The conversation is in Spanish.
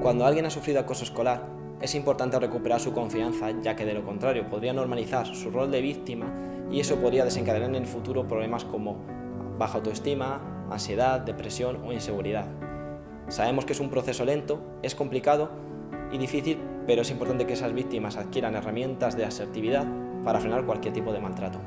Cuando alguien ha sufrido acoso escolar, es importante recuperar su confianza, ya que de lo contrario podría normalizar su rol de víctima y eso podría desencadenar en el futuro problemas como baja autoestima, ansiedad, depresión o inseguridad. Sabemos que es un proceso lento, es complicado y difícil, pero es importante que esas víctimas adquieran herramientas de asertividad para frenar cualquier tipo de maltrato.